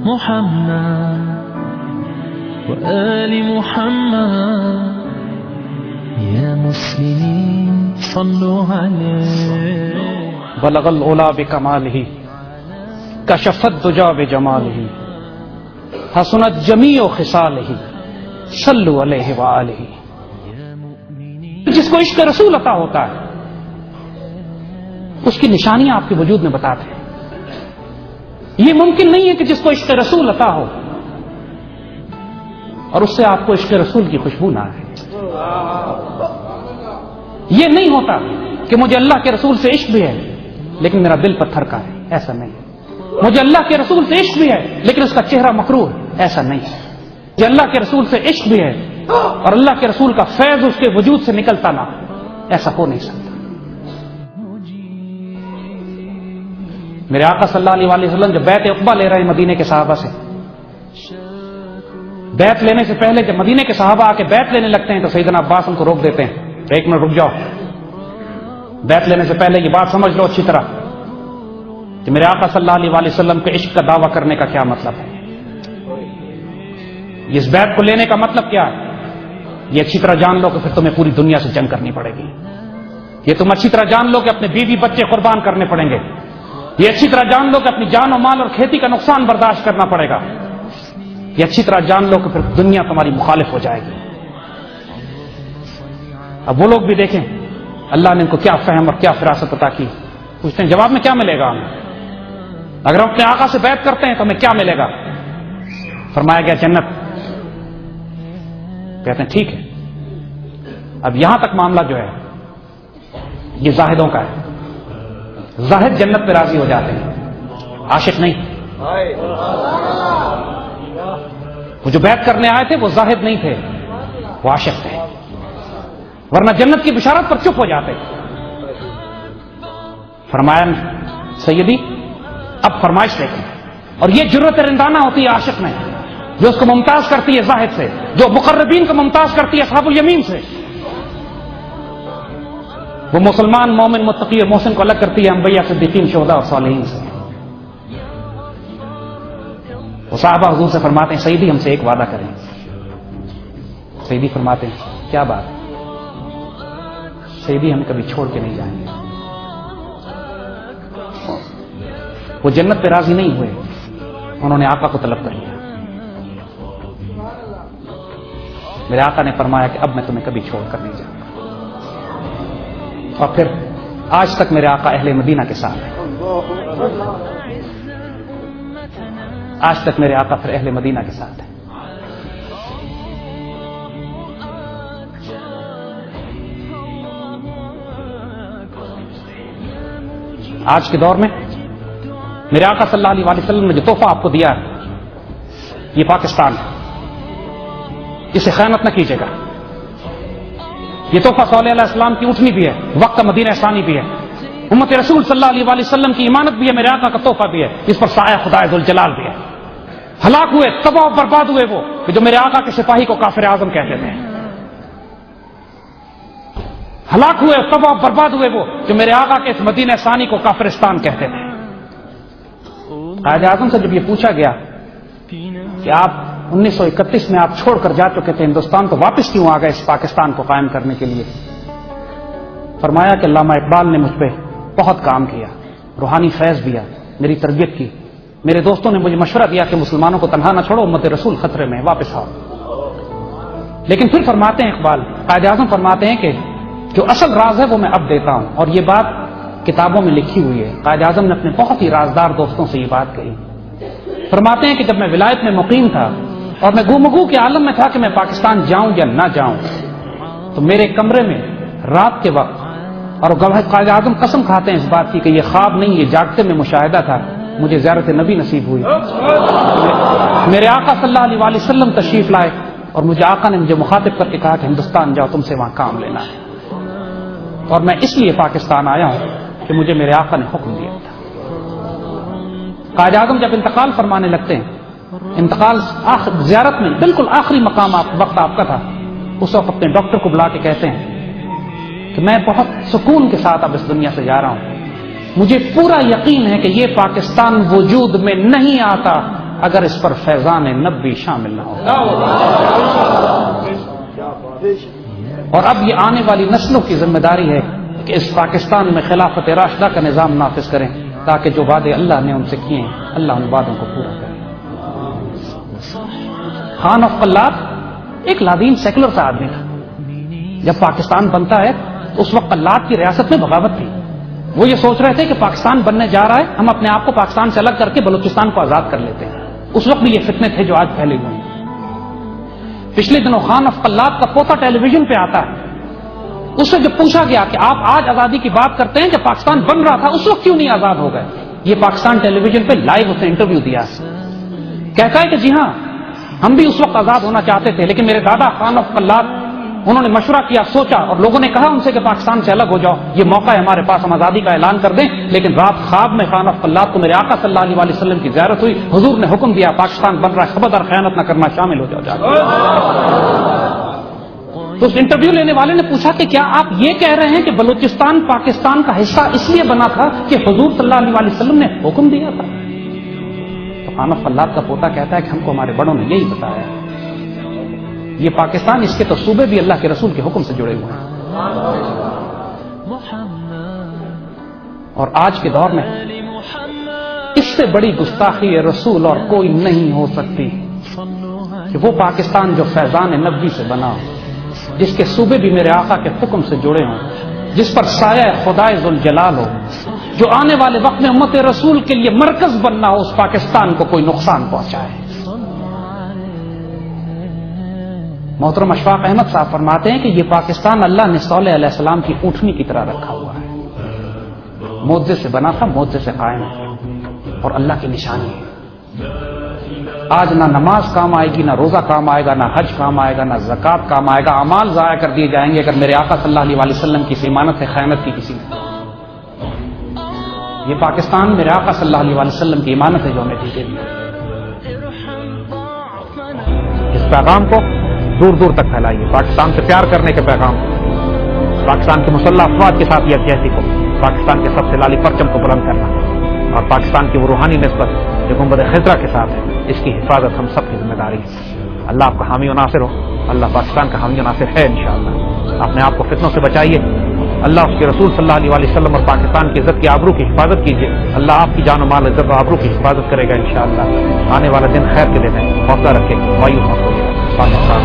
محمد وآل محمد يا مسلمين صلوا عليه بلغ العلا بکمالہ کشف الدجا بجمالہ حسنت جمیع خصالہ صلوا علیہ وآلہ. جس کو عشق رسول عطا ہوتا ہے اس کی نشانیاں آپ کے وجود میں بتاتے ہیں. یہ ممکن نہیں ہے کہ جس کو عشق رسول عطا ہو اور اس سے آپ کو عشق رسول کی خوشبو نہ آئے. یہ نہیں ہوتا کہ مجھے اللہ کے رسول سے عشق بھی ہے لیکن میرا دل پتھر کا ہے، ایسا نہیں. مجھے اللہ کے رسول سے عشق بھی ہے لیکن اس کا چہرہ مکروہ ہے، ایسا نہیں. مجھے اللہ کے رسول سے عشق بھی ہے اور اللہ کے رسول کا فیض اس کے وجود سے نکلتا نہ، ایسا ہو نہیں سکتا. میرے آقا صلی اللہ علیہ وسلم جب بیعت عقبہ لے رہے ہیں مدینے کے صحابہ سے، بیعت لینے سے پہلے جب مدینے کے صحابہ آ کے بیعت لینے لگتے ہیں تو سیدنا عباس ان کو روک دیتے ہیں، ایک منٹ رک جاؤ. بیعت لینے سے پہلے یہ بات سمجھ لو اچھی طرح کہ میرے آقا صلی اللہ علیہ وسلم کے عشق کا دعویٰ کرنے کا کیا مطلب ہے. اس بیعت کو لینے کا مطلب کیا ہے یہ اچھی طرح جان لو کہ پھر تمہیں پوری دنیا سے جنگ کرنی پڑے گی. یہ تم اچھی طرح جان لو کہ اپنے بیوی بچے قربان کرنے پڑیں گے. یہ اچھی طرح جان لو کہ اپنی جان و مال اور کھیتی کا نقصان برداشت کرنا پڑے گا. یہ اچھی طرح جان لو کہ پھر دنیا تمہاری مخالف ہو جائے گی. اب وہ لوگ بھی دیکھیں اللہ نے ان کو کیا فہم اور کیا فراست عطا کی. پوچھتے ہیں جواب میں کیا ملے گا ہمیں؟ اگر ہم اپنے آقا سے بیعت کرتے ہیں تو ہمیں کیا ملے گا؟ فرمایا گیا جنت. کہتے ہیں ٹھیک ہے. اب یہاں تک معاملہ جو ہے یہ زاہدوں کا ہے. زاہد جنت پہ راضی ہو جاتے ہیں، عاشق نہیں. وہ جو بیعت کرنے آئے تھے وہ زاہد نہیں تھے، وہ عاشق تھے، ورنہ جنت کی بشارت پر چپ ہو جاتے. فرمایا سیدی اب فرمائش دیکھیں. اور یہ جرأت رندانہ ہوتی ہے عاشق میں جو اس کو ممتاز کرتی ہے زاہد سے، جو مقربین کو ممتاز کرتی ہے اصحاب الیمین سے. وہ مسلمان مومن متقی اور محسن کو الگ کرتی ہے انبیاء صدیقین شہداء اور صالحین سے. وہ صحابہ حضور سے فرماتے ہیں سیدی ہم سے ایک وعدہ کریں. سیدی فرماتے ہیں کیا بات؟ سیدی ہم کبھی چھوڑ کے نہیں جائیں گے. وہ جنت پہ راضی نہیں ہوئے، انہوں نے آقا کو طلب کر لیا. میرے آقا نے فرمایا کہ اب میں تمہیں کبھی چھوڑ کر نہیں جاؤں گا. اور پھر آج تک میرے آقا اہل مدینہ کے ساتھ ہیں. آج تک میرے آقا پھر اہل مدینہ کے ساتھ ہیں. آج کے دور میں میرے آقا صلی اللہ علیہ وسلم نے جو تحفہ آپ کو دیا ہے یہ پاکستان ہے. اسے خیانت نہ کیجیے گا. یہ تحفہ صلی اللہ علیہ السلام کی اٹھنی بھی ہے، وقت کا مدینہ ثانی بھی ہے، امت رسول صلی اللہ علیہ وسلم کی ایمانت بھی ہے، میرے آقا کا تحفہ بھی ہے، اس پر سایہ خدا ذوالجلال بھی ہے. ہلاک ہوئے تباہ و برباد ہوئے وہ کہ جو میرے آقا کے سپاہی کو کافر اعظم کہتے تھے. ہلاک ہوئے تباہ و برباد ہوئے وہ جو میرے آقا کے اس مدینہ ثانی کو کافرستان کہتے تھے. قائد اعظم سے جب یہ پوچھا گیا کہ آپ 1931 میں آپ چھوڑ کر جا چکے تھے ہندوستان تو واپس کیوں آ گئے اس پاکستان کو قائم کرنے کے لیے؟ فرمایا کہ علامہ اقبال نے مجھ پہ بہت کام کیا، روحانی فیض دیا، میری تربیت کی. میرے دوستوں نے مجھے مشورہ دیا کہ مسلمانوں کو تنہا نہ چھوڑو، امت رسول خطرے میں، واپس آؤ. لیکن پھر فرماتے ہیں اقبال، قائد اعظم فرماتے ہیں کہ جو اصل راز ہے وہ میں اب دیتا ہوں، اور یہ بات کتابوں میں لکھی ہوئی ہے. قائد اعظم نے اپنے بہت ہی رازدار دوستوں سے یہ بات کہی. فرماتے ہیں کہ جب میں ولایت میں مقیم تھا اور میں گومگو کے عالم میں تھا کہ میں پاکستان جاؤں یا نہ جاؤں، تو میرے کمرے میں رات کے وقت، اور قائد اعظم قسم کھاتے ہیں اس بات کی کہ یہ خواب نہیں، یہ جاگتے میں مشاہدہ تھا، مجھے زیارت نبی نصیب ہوئی. میرے آقا صلی اللہ علیہ وسلم تشریف لائے اور مجھے آقا نے مجھے مخاطب کر کے کہا کہ ہندوستان جاؤ، تم سے وہاں کام لینا ہے. اور میں اس لیے پاکستان آیا ہوں کہ مجھے میرے آقا نے حکم دیا تھا. قائد اعظم جب انتقال فرمانے لگتے ہیں، انتقال زیارت میں بالکل آخری مقام وقت آپ کا تھا، اس وقت اپنے ڈاکٹر کو بلا کے کہتے ہیں کہ میں بہت سکون کے ساتھ اب اس دنیا سے جا رہا ہوں، مجھے پورا یقین ہے کہ یہ پاکستان وجود میں نہیں آتا اگر اس پر فیضان نبوی شامل نہ ہو. اور اب یہ آنے والی نسلوں کی ذمہ داری ہے کہ اس پاکستان میں خلافت راشدہ کا نظام نافذ کریں تاکہ جو وعدے اللہ نے ان سے کیے ہیں اللہ ان وعدوں کو پورا کرے. خان آف قلات ایک لادین سیکولر سا آدمی تھا. جب پاکستان بنتا ہے تو اس وقت قلات کی ریاست میں بغاوت تھی. وہ یہ سوچ رہے تھے کہ پاکستان بننے جا رہا ہے, ہم اپنے آپ کو پاکستان سے الگ کر کے بلوچستان کو آزاد کر لیتے ہیں. اس وقت بھی یہ فتنے تھے جو آج پھیلے ہوئے ہیں. پچھلے دنوں خان آف قلات کا پوتا ٹیلی ویژن پہ آتا ہے. اس سے جب پوچھا گیا کہ آپ آج آزادی کی بات کرتے ہیں, جب پاکستان بن رہا تھا اس وقت کیوں نہیں آزاد ہو گئے؟ یہ پاکستان ٹیلی ویژن پہ لائیو اس نے انٹرویو دیا. کہتا ہے کہ جی ہاں ہم بھی اس وقت آزاد ہونا چاہتے تھے, لیکن میرے دادا خان آف قلات انہوں نے مشورہ کیا, سوچا, اور لوگوں نے کہا ان سے کہ پاکستان سے الگ ہو جاؤ, یہ موقع ہے ہمارے پاس, ہم آزادی کا اعلان کر دیں. لیکن رات خواب میں خان آف قلات کو میرے آقا صلی اللہ علیہ وسلم کی زیارت ہوئی. حضور نے حکم دیا پاکستان بن رہا ہے, خبردار خیانت نہ کرنا, شامل ہو جاؤ. تو اس انٹرویو لینے والے نے پوچھا کہ کیا آپ یہ کہہ رہے ہیں کہ بلوچستان پاکستان کا حصہ اس لیے بنا تھا کہ حضور صلی اللہ علیہ وسلم نے حکم دیا تھا؟ تو خان آف قلات کا پوتا کہتا ہے کہ ہم کو ہمارے بڑوں نے یہی بتایا. یہ پاکستان, اس کے تو صوبے بھی اللہ کے رسول کے حکم سے جڑے ہوئے ہیں. اور آج کے دور میں اس سے بڑی گستاخی رسول اور کوئی نہیں ہو سکتی کہ وہ پاکستان جو فیضان نبوی سے بنا ہو, جس کے صوبے بھی میرے آقا کے حکم سے جڑے ہوں, جس پر سایہ خدائے ذوالجلال ہو, جو آنے والے وقت میں امت رسول کے لیے مرکز بننا ہو, اس پاکستان کو کوئی نقصان پہنچائے. محترم اشفاق احمد صاحب فرماتے ہیں کہ یہ پاکستان اللہ نے صالح علیہ السلام کی اونٹنی کی طرح رکھا ہوا ہے. معجزے سے بنا تھا, معجزے سے قائم ہے, اور اللہ کی نشانی ہے. آج نہ نماز کام آئے گی, نہ روزہ کام آئے گا, نہ حج کام آئے گا, نہ زکوٰۃ کام آئے گا. اعمال ضائع کر دیے جائیں گے اگر میرے آقا صلی اللہ علیہ وسلم کی امانت سے خیانت کی کسی نے. یہ پاکستان میرے آقا صلی اللہ علیہ وسلم کی امانت ہے جو ہمیں دی گئی. اس پیغام کو دور دور تک پھیلائیے. پاکستان سے پیار کرنے کے پیغام کو, پاکستان کے مسلح افواج کے ساتھ یکجہتی کو, پاکستان کے سب سے لالی پرچم کو بلند کرنا, اور پاکستان کی وہ روحانی نسبت جو گنبد خضرا کے ساتھ ہے, اس کی حفاظت ہم سب کی ذمہ داری ہے. اللہ آپ کا حامی و ناصر ہو. اللہ پاکستان کا حامی و ناصر ہے انشاءاللہ. اپنے آپ کو فتنوں سے بچائیے. اللہ اس کے رسول صلی اللہ علیہ وسلم اور پاکستان کی عزت کی آبرو کی حفاظت کیجیے. اللہ آپ کی جان و مال, عزت و آبرو کی حفاظت کرے گا انشاءاللہ. آنے والا دن خیر کے دن ہے, حوصلہ رکھیں, مایوس مت ہوئیے. پاکستان